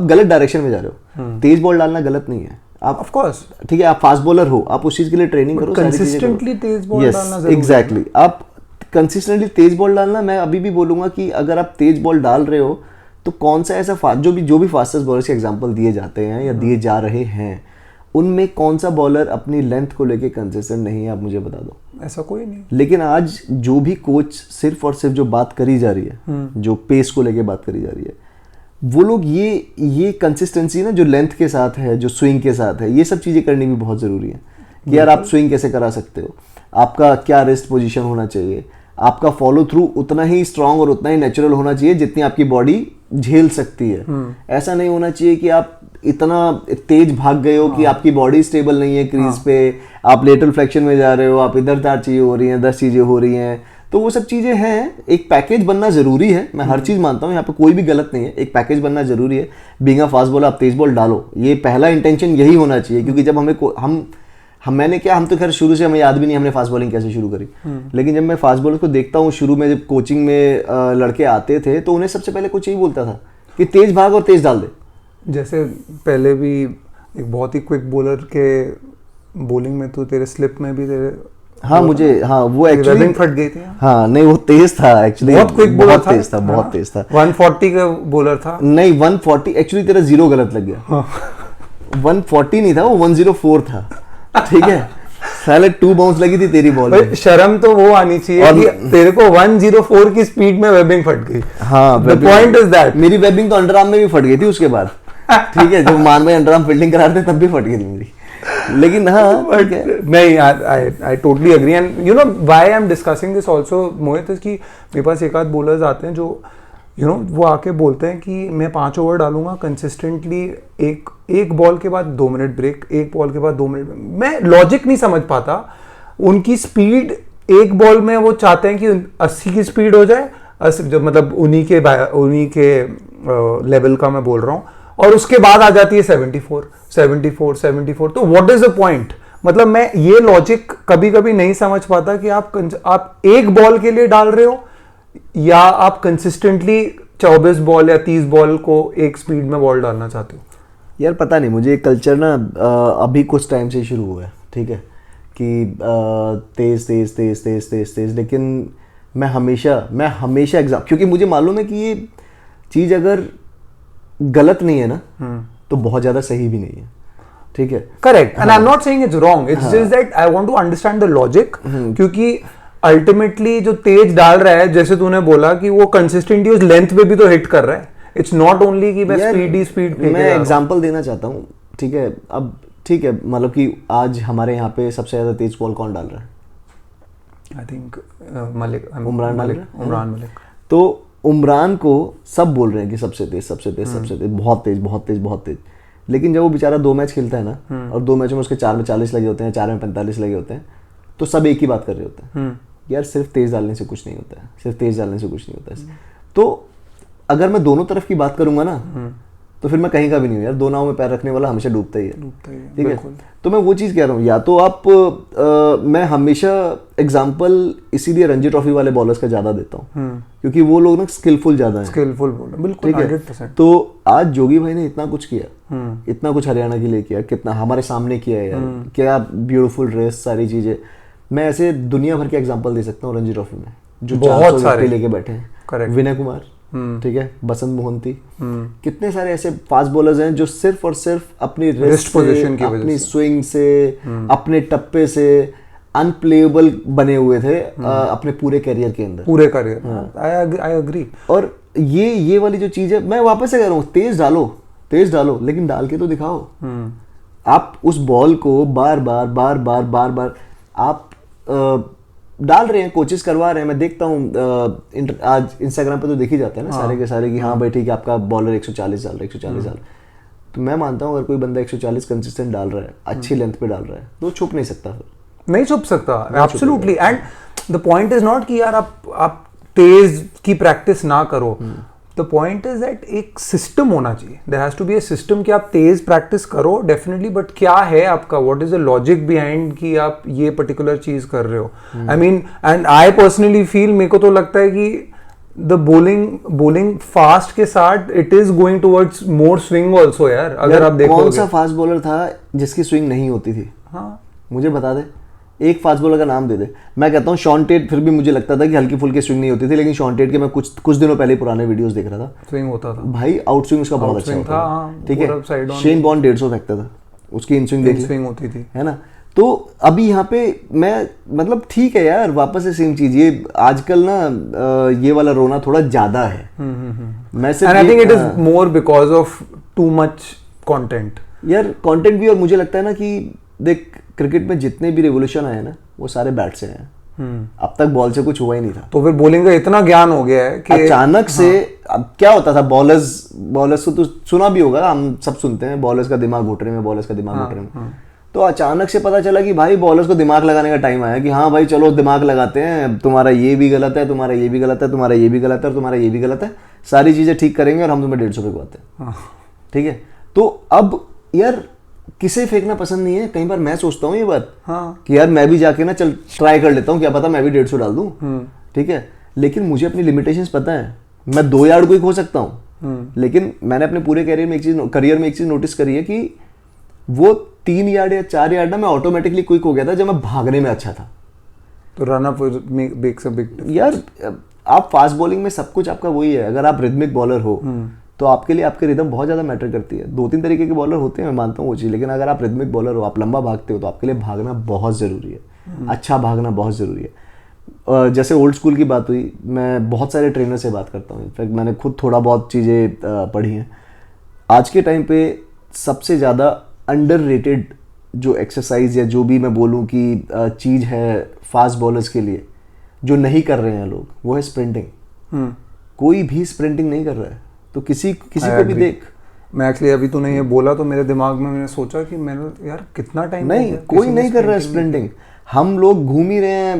गलत डायरेक्शन में जा रहे हो। तेज बॉल डालना गलत नहीं है। आप ऑफ कोर्स ठीक है, आप फास्ट बॉलर हो, आप उस चीज के लिए ट्रेनिंग करो, कंसिस्टेंटली तेज बॉल डालना जरूरी है। एग्जैक्टली, आप कंसिस्टेंटली तेज बॉल डालना। मैं अभी भी बोलूंगा कि अगर आप तेज बॉल डाल रहे हो तो कौन सा ऐसा जो भी फास्टेस्ट बॉलर्स के एग्जांपल दिए जाते हैं या दिए जा रहे हैं, उनमें कौन सा बॉलर अपनी लेंथ को लेके कंसिस्टेंट नहीं है, आप मुझे बता दो। ऐसा कोई नहीं। लेकिन आज जो भी कोच सिर्फ और सिर्फ जो बात करी जा रही है, जो पेस को लेके बात करी जा रही है, वो लोग ये कंसिस्टेंसी ना जो लेंथ के साथ है, जो स्विंग के साथ है, ये सब चीजें करनी भी बहुत जरूरी है कि यार आप स्विंग कैसे करा सकते हो, आपका क्या रेस्ट पोजीशन होना चाहिए, आपका फॉलो थ्रू उतना ही स्ट्रांग और उतना ही नेचुरल होना चाहिए जितनी आपकी बॉडी झेल सकती है। ऐसा नहीं होना चाहिए कि आप इतना तेज भाग गए हो कि आपकी बॉडी स्टेबल नहीं है क्रीज पे, आप लेटरल फ्लेक्शन में जा रहे हो, आप इधर 4 चीजें हो रही हैं, 10 चीजें हो रही हैं। तो वो सब चीजें हैं, एक पैकेज बनना जरूरी है। मैं हर चीज मानता हूँ, यहाँ पे कोई भी गलत नहीं है, एक पैकेज बनना जरूरी है। बीइंग अ फास्ट बॉलर आप तेज बॉल डालो, ये पहला इंटेंशन यही होना चाहिए। क्योंकि जब हम तो खैर शुरू से हमें याद भी नहीं हमने फास्ट बॉलिंग कैसे शुरू करी, लेकिन जब मैं फास्ट बॉलर को देखता हूँ, शुरू में जब कोचिंग में लड़के आते थे तो उन्हें सबसे पहले कोच यही बोलता था कि तेज भाग और तेज डाल दे। जैसे पहले भी एक बहुत ही क्विक बॉलर के बॉलिंग में तो तेरे स्लिप में भी तेरे वो एक्चुअली फट गई थी। हाँ, नहीं वो तेज था एक्चुअली, बहुत क्विक बॉलर था, बहुत तेज था। 140 का बॉलर था। नहीं 140 एक्चुअली, तेरा 0 गलत लग गया। 140 नहीं था, वो 104 था। ठीक है, साले 2 बाउंस लगी थी तेरी बॉल में। शर्म तो वो आनी चाहिए कि तेरे को 104 की स्पीड में वेबिंग फट गई। हाँ, द पॉइंट इज दैट मेरी वेबिंग तो अंडर आर्म में भी फट गई थी उसके बाद। ठीक है, जब मान में अंडर आर्म फील्डिंग करा रहे थे तब भी फट गई थी मेरी। लेकिन हाँ, नहीं, I totally agree. And you know why I am discussing this also Mohit, is कि मेरे पास एक आध बॉलर्स आते हैं जो वो आके बोलते हैं कि मैं 5 ओवर डालूंगा कंसिस्टेंटली, एक बॉल के बाद 2 मिनट ब्रेक, एक बॉल के बाद 2 मिनट। मैं लॉजिक नहीं समझ पाता। उनकी स्पीड एक बॉल में वो चाहते हैं कि 80 की स्पीड हो जाए, मतलब उन्हीं के लेवल का मैं बोल रहा हूँ, और उसके बाद आ जाती है 74। तो व्हाट इज द पॉइंट? मतलब मैं ये लॉजिक कभी कभी नहीं समझ पाता कि आप एक बॉल के लिए डाल रहे हो या आप कंसिस्टेंटली 24 बॉल या 30 बॉल को एक स्पीड में बॉल डालना चाहते हो। यार पता नहीं, मुझे कल्चर ना अभी कुछ टाइम से शुरू हुआ है, ठीक है, कि तेज तेज तेज तेज तेज तेज, लेकिन मैं हमेशा एग्जाम, क्योंकि मुझे मालूम है कि ये चीज़ अगर गलत नहीं है ना तो बहुत ज़्यादा सही भी नहीं है, ठीक है। Correct, and I am not saying it's wrong, it's just that I want to understand the logic, क्योंकि अल्टीमेटली जो तेज डाल रहा है, जैसे तूने बोला कि वो कंसिस्टेंटली उस लेंथ पे भी तो हिट कर रहा है, इट्स नॉट ओनली कि मैं स्पीड मैं एग्जांपल देना चाहता हूँ, ठीक है। अब ठीक है, मतलब कि आज हमारे यहाँ पे सबसे ज़्यादा तेज बॉल कौन डाल रहा है? I think Malik, Umran Malik. तो उमरान को सब बोल रहे हैं कि सबसे तेज सबसे तेज सबसे तेज, बहुत तेज बहुत तेज बहुत तेज, लेकिन जब वो बेचारा 2 मैच खेलता है ना, और 2 मैचों में उसके 4 में 40 लगे होते हैं, 4 में 45 लगे होते हैं, तो सब एक ही बात कर रहे होते हैं, यार सिर्फ तेज डालने से कुछ नहीं होता है, सिर्फ तेज डालने से कुछ नहीं होता है। तो अगर मैं दोनों तरफ की बात करूंगा ना, तो फिर मैं कहीं का भी नहीं हूँ यार, 2 नाव में पैर रखने वाला हमेशा डूबता ही है, ठीक है। तो मैं वो चीज़ कह रहा हूँ, या तो आप मैं हमेशा एग्जांपल इसीलिए रणजी ट्रॉफी वाले बॉलर्स का ज़्यादा देता हूँ, क्योंकि वो लोग ना स्किलफुल ज़्यादा हैं, स्किलफुल बॉलर, बिल्कुल 100%। तो आज जोगी भाई ने इतना कुछ किया, इतना कुछ हरियाणा के लिए किया, कितना हमारे सामने किया है यार, क्या ब्यूटीफुल रेस, सारी चीज़ें। मैं ऐसे दुनिया भर के एग्जांपल दे सकता हूँ रणजी ट्रॉफी में, जो बहुत सारे लेके बैठे हैं, विनय कुमार, ठीक है, बसंत मोहंती, कितने सारे ऐसे फास्ट बॉलर्स हैं जो सिर्फ और सिर्फ अपनी रिस्ट पोजीशन की वजह से, अपनी स्विंग से, अपने टप्पे से अनप्लेएबल बने हुए थे अपने पूरे करियर के अंदर, पूरे करियर। I agree. और ये वाली जो चीज है, मैं वापस से कह रहा हूँ, तेज डालो लेकिन डाल के तो दिखाओ। आप उस बॉल को बार बार आप डाल रहे हैं, कोचेस करवा रहे हैं, मैं देखता हूँ आज इंस्टाग्राम पे तो देख ही जाते हैं ना सारे के सारे कि हाँ भाई ठीक है, आपका बॉलर 140 डाल रहा है, 140 डाल, तो मैं मानता हूँ अगर कोई बंदा 140 कंसिस्टेंट डाल रहा है, अच्छी लेंथ पे डाल रहा है, तो छुप नहीं सकता, नहीं छुप सकता, absolutely. And the point is not कि यार आप तेज की प्रैक्टिस ना करो, द पॉइंट इज दैट एक सिस्टम होना चाहिए, there has to be a system कि आप तेज प्रैक्टिस करो डेफिनेटली, बट क्या है आपका, what is the logic behind कि आप ये पर्टिकुलर चीज कर रहे हो। I mean, and I personally feel, मेरे को तो लगता है कि द बोलिंग फास्ट के साथ it is going towards more swing also यार। अगर आप देखोगे, कौन सा फास्ट बॉलर था जिसकी स्विंग नहीं होती थी? हाँ, मुझे बता दे, एक फास्ट बॉलर का नाम दे दे। मैं कहता हूँ शॉन टेट, फिर भी मुझे लगता था कि हल्की फुल्की स्विंग नहीं होती थी, लेकिन शॉन टेट के मैं कुछ दिनों पहले पुराने वीडियोस देख रहा था, स्विंग होता था भाई, आउट स्विंग उसका बहुत अच्छा होता था, ठीक है। शेन बॉर्न 150 फेंकता था, उसकी इन स्विंग होती थी, है ना। तो अभी यहाँ पे मैं मतलब ठीक है यार, वापस से सेम चीज, ये आजकल ना ये वाला रोना थोड़ा ज्यादा है। मैं सिर्फ I think it is more because of too much content यार, कंटेंट भी। और मुझे लगता है ना कि देख, क्रिकेट में जितने भी रेवोल्यूशन आए ना, वो सारे बैट से हैं, अब तक बॉल से कुछ हुआ ही नहीं था। तो फिर बॉलिंग का इतना ज्ञान हो गया है कि अचानक से अब क्या होता था, बॉलर्स को तो सुना भी होगा, हम सब सुनते हैं, बॉलर्स का दिमाग घुटने में, बॉलर्स का दिमाग घुटने में। तो अचानक से पता चला कि भाई बॉलर्स को दिमाग लगाने का टाइम आया, कि हाँ भाई चलो दिमाग लगाते हैं, तुम्हारा ये भी गलत है, तुम्हारा ये भी गलत है, तुम्हारा ये भी गलत है, और तुम्हारा ये भी गलत है, सारी चीजें ठीक करेंगे और हम तुम्हें 150 फेंकवाते हैं, ठीक है। तो अब यार किसे फेंकना पसंद नहीं है, कई बार मैं सोचता हूँ ये बात, कि यार मैं भी जाके ना चल ट्राई कर लेता हूँ, क्या पता मैं भी 150 डाल दूँ, ठीक है। लेकिन मुझे अपनी लिमिटेशंस पता है, मैं 2 यार्ड को ही खो सकता हूँ, लेकिन मैंने अपने पूरे करियर में एक चीज नोटिस करी है कि वो 3 यार्ड या 4 यार्ड ना मैं ऑटोमेटिकली क्विक हो गया था जब मैं भागने में अच्छा था। तो run up makes a big यार, आप फास्ट बॉलिंग में सब कुछ आपका वही है, अगर आप रिदमिक बॉलर हो तो आपके लिए आपकी रिदम बहुत ज़्यादा मैटर करती है। 2-3 तरीके के बॉलर होते हैं, मैं मानता हूँ वो चीज़, लेकिन अगर आप रिदमिक बॉलर हो, आप लंबा भागते हो, तो आपके लिए भागना बहुत ज़रूरी है, अच्छा भागना बहुत ज़रूरी है। जैसे ओल्ड स्कूल की बात हुई, मैं बहुत सारे ट्रेनर से बात करता हूँ, इनफैक्ट मैंने खुद थोड़ा बहुत चीज़ें पढ़ी हैं। आज के टाइम पे सबसे ज़्यादा अंडररेटेड जो एक्सरसाइज या जो भी मैं बोलूँ कि चीज़ है फास्ट बॉलर्स के लिए, जो नहीं कर रहे हैं लोग, वो है स्प्रिंटिंग। कोई भी स्प्रिंटिंग नहीं कर रहा है, तो किसी को भी देख। मैं एक्चुअली अभी तूने ये बोला तो मेरे दिमाग में मैंने सोचा कि मैंने यार कितना टाइम नहीं, कोई नहीं कर रहा है स्प्रिंटिंग, हम लोग घूम ही रहे हैं।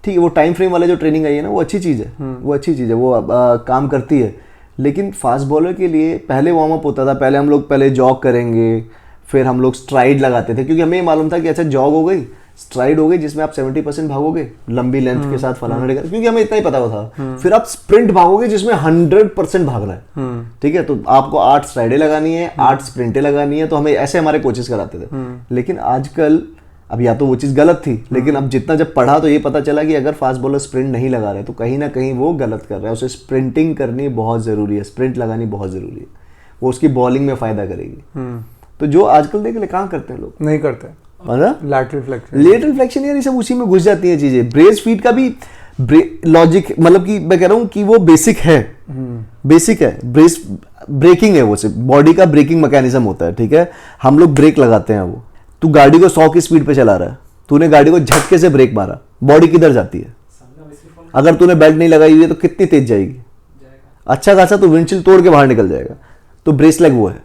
ठीक है, वो टाइम फ्रेम वाले जो ट्रेनिंग आई है ना, वो अच्छी चीज़ है, वो अच्छी चीज़ है, वो काम करती है, लेकिन फास्ट बॉलर के लिए पहले वार्म अप होता था, पहले हम लोग पहले जॉग करेंगे, फिर हम लोग स्ट्राइड लगाते थे, क्योंकि हमें ये मालूम था कि अच्छा जॉग हो गई, स्ट्राइड हो गई जिसमें आप 70% भागोगे लंबी लेंथ के साथ फलाना ढेकर, क्योंकि हमें इतना ही पता था। फिर आप स्प्रिंट भागोगे जिसमें 100% भागना है, ठीक है, तो आपको 8 स्ट्राइडें लगानी है, 8 स्प्रिंटें लगानी है, तो हमें ऐसे हमारे कोचेस कराते थे। लेकिन आजकल अब या तो वो चीज़ गलत थी, लेकिन अब जितना जब पढ़ा तो ये पता चला कि अगर फास्ट बॉलर स्प्रिंट नहीं लगा रहे तो कहीं ना कहीं वो गलत कर रहा है। उसे स्प्रिंटिंग करनी बहुत ज़रूरी है, स्प्रिंट लगानी बहुत ज़रूरी है, वो उसकी बॉलिंग में फ़ायदा करेगी। तो जो आजकल देख ले कहाँ करते हैं लोग, नहीं करते, लैटरल फ्लेक्शन, लेटरल फ्लेक्शन यार ये सब उसी में घुस जाती हैं चीज़ें। ब्रेस फीट का भी लॉजिक, मतलब कि मैं कह रहा हूँ कि वो बेसिक है, बेसिक है, ब्रेस ब्रेकिंग है, वो सिर्फ बॉडी का ब्रेकिंग मैकेनिज्म होता है, ठीक है। हम लोग ब्रेक लगाते हैं, वो तू गाड़ी को 100 की स्पीड पे चला रहा है, तूने गाड़ी को झटके से ब्रेक मारा, बॉडी किधर जाती है? अगर तूने बेल्ट नहीं लगाई हुई है तो कितनी तेज जाएगी? अच्छा खासा तो विंडशील्ड तोड़ के बाहर निकल जाएगा। तो ब्रेस लेग वो है,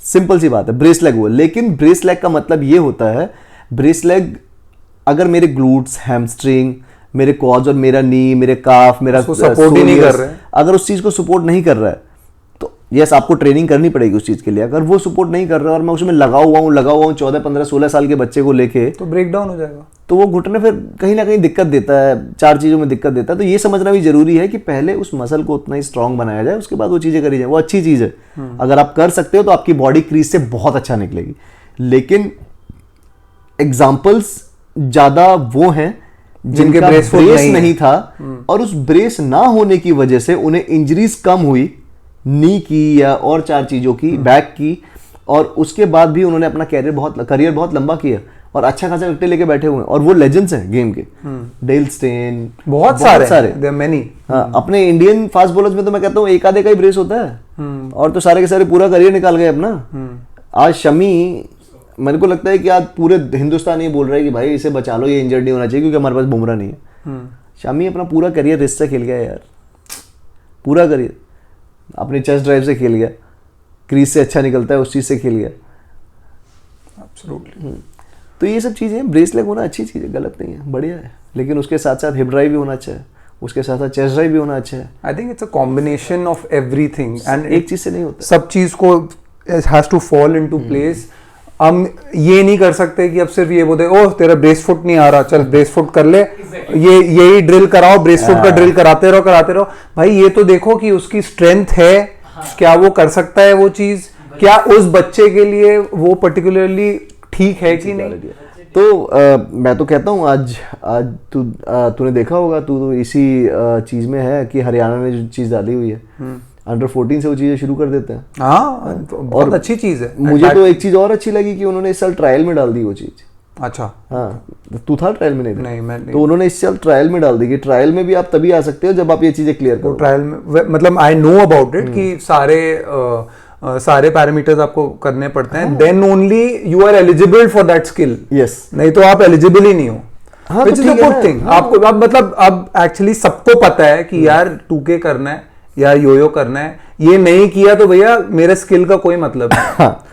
सिंपल सी बात है, ब्रेस लेग वो है। लेकिन ब्रेस लेग का मतलब ये होता है, ब्रेस लेग अगर मेरे ग्लूट्स, हैमस्ट्रिंग, मेरे क्वाड्स और मेरा नी, मेरे काफ, मेरा सपोर्ट ही नहीं कर रहा है, अगर उस चीज को सपोर्ट नहीं कर रहा है तो यस आपको ट्रेनिंग करनी पड़ेगी उस चीज के लिए। अगर वो सपोर्ट नहीं कर रहा है और मैं उसमें लगा हुआ हूँ 14, 15, 16 साल के बच्चे को लेके, तो ब्रेक डाउन हो जाएगा, तो वो घुटने फिर कहीं ना कहीं दिक्कत देता है, 4 चीज़ों में दिक्कत देता है। तो ये समझना भी जरूरी है कि पहले उस मसल को उतना ही स्ट्रांग बनाया जाए, उसके बाद वो चीज़ें करी जाए। वो अच्छी चीज़ है, अगर आप कर सकते हो तो आपकी बॉडी क्रीज से बहुत अच्छा निकलेगी। लेकिन एग्जाम्पल्स ज़्यादा वो हैं जिनके ब्रेस नहीं था, और उस ब्रेस ना होने की वजह से उन्हें इंजरीज कम हुई, नी की या और 4 चीज़ों की, बैक की, और उसके बाद भी उन्होंने अपना करियर बहुत लंबा किया और अच्छा खासा विकेट लेके बैठे हुए हैं। और वो लेजेंड्स हैं गेम के, डेल स्टेन, बहुत सारे मेनी। हाँ, अपने इंडियन फास्ट बॉलर्स में तो मैं कहता हूँ एक आधे का ही ब्रेस होता है, और तो सारे के सारे पूरा करियर निकाल गए अपना। आज शमी, मेरे को लगता है कि आज पूरे हिंदुस्तान ये बोल रहा है कि भाई इसे बचा लो, ये इंजर्ड नहीं होना चाहिए क्योंकि हमारे पास बुमराह नहीं है। शमी अपना पूरा करियर रिस्ट से खेल गया यार, पूरा करियर अपनी चेस्ट ड्राइव से खेल गया, क्रीज से अच्छा निकलता है उस चीज़ से खेल गया। एब्सोल्युटली। तो ये सब चीज़ें, ब्रेस लेग होना अच्छी चीज़ है, गलत नहीं है, बढ़िया है। लेकिन उसके साथ साथ हिप ड्राइव भी होना अच्छा है, उसके साथ साथ चेस्ट ड्राइव भी होना अच्छा है। I think it's a combination of everything, and एक चीज़ से नहीं होता, सब चीज़ को has to fall into place. हम ये नहीं कर सकते कि अब सिर्फ ये बोलते ओह तेरा ब्रेस फुट नहीं आ रहा, चल ब्रेस फुट कर ले, ये यही ड्रिल कराओ, ब्रेस फुट का ड्रिल कराते रहो। भाई ये तो देखो कि उसकी स्ट्रेंथ है, क्या वो कर सकता है वो चीज, क्या उस बच्चे के लिए वो पर्टिकुलरली ठीक है कि नहीं। तो मैं तो कहता हूँ आज तूने देखा होगा, तू तो इसी चीज़ में है कि हरियाणा ने जो चीज़ डाली हुई है, अंडर 14 से वो चीज़ें शुरू कर देते हैं। हाँ, बहुत अच्छी चीज़ है। मुझे तो एक चीज़ और अच्छी लगी कि उन्होंने इस साल ट्रायल में डाल दी वो चीज़। अच्छा, हाँ, तू था ट्रायल में? नहीं, मैं नहीं। तो उन्होंने इस साल ट्रायल में डाल दी कि ट्रायल में भी आप तभी आ सकते हो जब आप ये चीज़ें क्लियर करो। ट्रायल में मतलब आई नो अबाउट इट कि सारे पैरामीटर्स आपको करने पड़ते हैं, then only you are eligible for that skill. Yes, नहीं तो आप एलिजिबल ही नहीं हो। हाँ, which is a good thing. आपको अब मतलब अब एक्चुअली सबको पता है कि यार 2K करना है या योयो करना है, ये नहीं किया तो भैया मेरे स्किल का कोई मतलब नहीं। हाँ,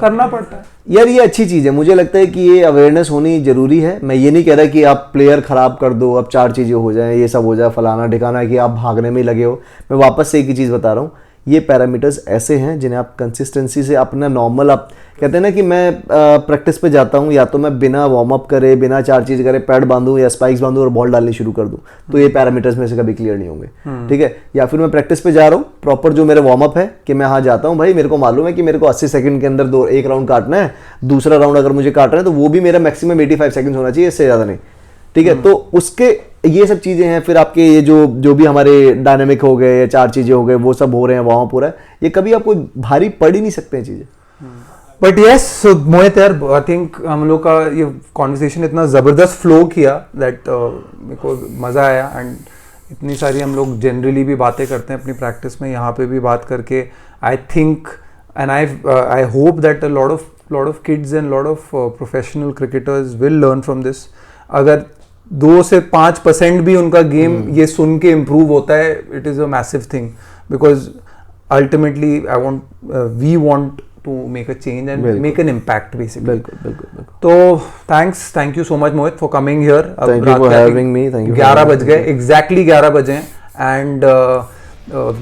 करना पड़ता है यार, ये अच्छी चीज़ है। मुझे लगता है कि ये अवेयरनेस होनी जरूरी है। मैं ये नहीं कह रहा कि आप प्लेयर खराब कर दो, अब 4 चीज़ें हो जाएं, ये सब हो जाए, फलाना ठिकाना कि आप भागने में ही लगे हो। मैं वापस से एक ही चीज़ बता रहा हूँ, ये पैरामीटर्स ऐसे हैं जिन्हें आप कंसिस्टेंसी से अपना नॉर्मल, आप कहते हैं ना कि मैं प्रैक्टिस पे जाता हूँ, या तो मैं बिना वार्म अप करे, बिना 4 चीज़ करे, पैड बांधूँ या स्पाइक्स बांधूँ और बॉल डालनी शुरू कर दूँ, तो ये पैरामीटर्स में से कभी क्लियर नहीं होंगे, ठीक है। या फिर मैं प्रैक्टिस पे जा रहा हूँ, प्रॉपर जो मेरे वार्म अप है कि मैं हाँ जाता हूँ, भाई मेरे को मालूम है कि मेरे को 80 सेकंड के अंदर एक राउंड काटना है, दूसरा राउंड अगर मुझे काटना है तो वो भी मेरा मैक्सिमम 85 सेकंड होना चाहिए, इससे ज़्यादा नहीं, ठीक है। तो उसके ये सब चीज़ें हैं। फिर आपके ये जो भी हमारे डायनेमिक हो गए, 4 चीज़ें हो गए, वो सब हो रहे हैं वहाँ पूरा, ये कभी आपको भारी पड़ ही नहीं सकते हैं चीज़ें। बट यस मोहित यार, आई थिंक हम लोग का ये कॉन्वर्सेशन इतना ज़बरदस्त फ्लो किया दैट मेरे को मज़ा आया। एंड इतनी सारी हम लोग जनरली भी बातें करते हैं अपनी प्रैक्टिस में, यहाँ पे भी बात करके I think and I hope that a lot of kids and lot of professional cricketers will learn from this. अगर 2 से 5% भी उनका गेम ये सुन के इम्प्रूव होता है, it is a massive thing, because ultimately we want to make a change and make an impact basically. बिल्कुल। तो thank you so much Mohit for coming here. Thank you for having me. Thank you. 11 बज गए, exactly 11 बजे, and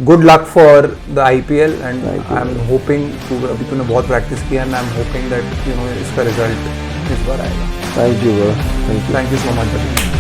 good luck for the IPL and I'm hoping to, अभी तूने बहुत practice किया and I'm hoping that you know इसका result इस बार आएगा। Thank you thank you thank you so much.